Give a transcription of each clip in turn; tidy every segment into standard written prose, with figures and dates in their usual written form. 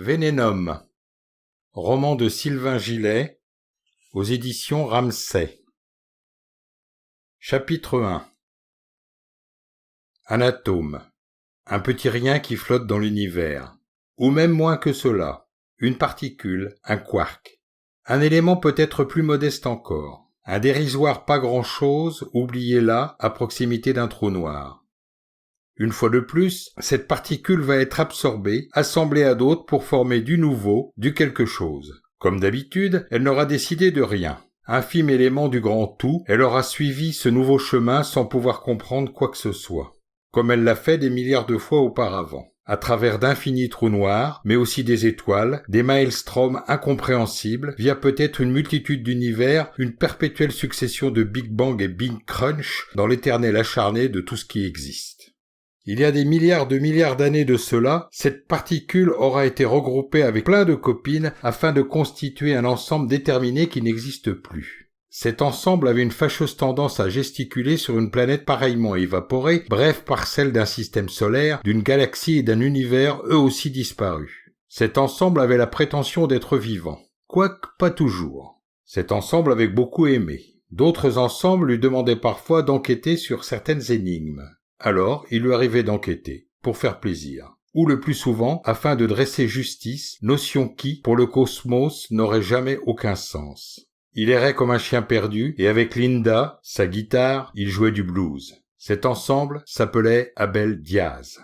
Vénénum, roman de Sylvain Gillet, aux éditions Ramsay. Chapitre 1. Un atome, un petit rien qui flotte dans l'univers, ou même moins que cela, une particule, un quark, un élément peut-être plus modeste encore, un dérisoire pas grand-chose oublié là, à proximité d'un trou noir. Une fois de plus, cette particule va être absorbée, assemblée à d'autres pour former du nouveau, du quelque chose. Comme d'habitude, elle n'aura décidé de rien. Infime élément du grand tout, elle aura suivi ce nouveau chemin sans pouvoir comprendre quoi que ce soit. Comme elle l'a fait des milliards de fois auparavant. À travers d'infinis trous noirs, mais aussi des étoiles, des maelstroms incompréhensibles, via peut-être une multitude d'univers, une perpétuelle succession de Big Bang et Big Crunch dans l'éternel acharné de tout ce qui existe. Il y a des milliards d'années de cela, cette particule aura été regroupée avec plein de copines afin de constituer un ensemble déterminé qui n'existe plus. Cet ensemble avait une fâcheuse tendance à gesticuler sur une planète pareillement évaporée, bref parcelle d'un système solaire, d'une galaxie et d'un univers eux aussi disparus. Cet ensemble avait la prétention d'être vivant, quoique pas toujours. Cet ensemble avait beaucoup aimé. D'autres ensembles lui demandaient parfois d'enquêter sur certaines énigmes. Alors, il lui arrivait d'enquêter, pour faire plaisir, ou le plus souvent, afin de dresser justice, notion qui, pour le cosmos, n'aurait jamais aucun sens. Il errait comme un chien perdu, et avec Linda, sa guitare, il jouait du blues. Cet ensemble s'appelait Abel Diaz.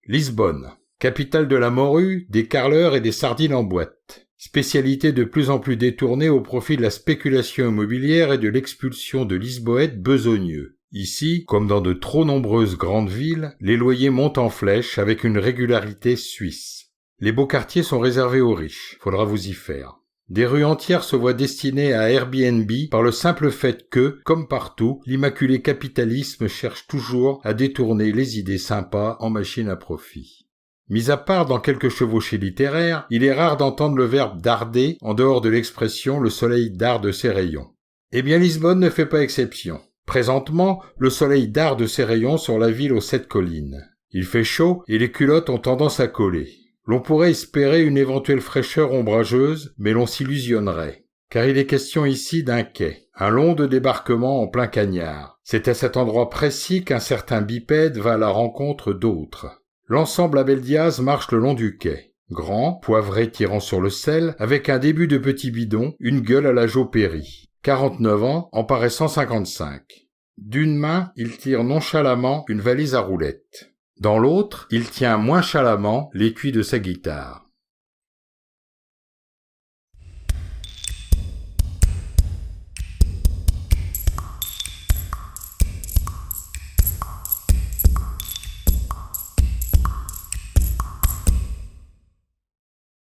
Lisbonne, capitale de la morue, des carleurs et des sardines en boîte. Spécialité de plus en plus détournée au profit de la spéculation immobilière et de l'expulsion de Lisboètes besogneux. Ici, comme dans de trop nombreuses grandes villes, les loyers montent en flèche avec une régularité suisse. Les beaux quartiers sont réservés aux riches, faudra vous y faire. Des rues entières se voient destinées à Airbnb par le simple fait que, comme partout, l'immaculé capitalisme cherche toujours à détourner les idées sympas en machine à profit. Mis à part dans quelques chevauchées littéraires, il est rare d'entendre le verbe darder en dehors de l'expression « le soleil darde ses rayons ». Eh bien Lisbonne ne fait pas exception. Présentement, le soleil darde ses rayons sur la ville aux 7 collines. Il fait chaud et les culottes ont tendance à coller. L'on pourrait espérer une éventuelle fraîcheur ombrageuse, mais l'on s'illusionnerait. Car il est question ici d'un quai, un long de débarquement en plein cagnard. C'est à cet endroit précis qu'un certain bipède va à la rencontre d'autres. L'ensemble Abel Diaz marche le long du quai. Grand, poivré tirant sur le sel, avec un début de petit bidon, une gueule à la Joe Perry. 49 ans, en paraissant 55. D'une main, il tire nonchalamment une valise à roulettes. Dans l'autre, il tient moins chalamment l'étui de sa guitare.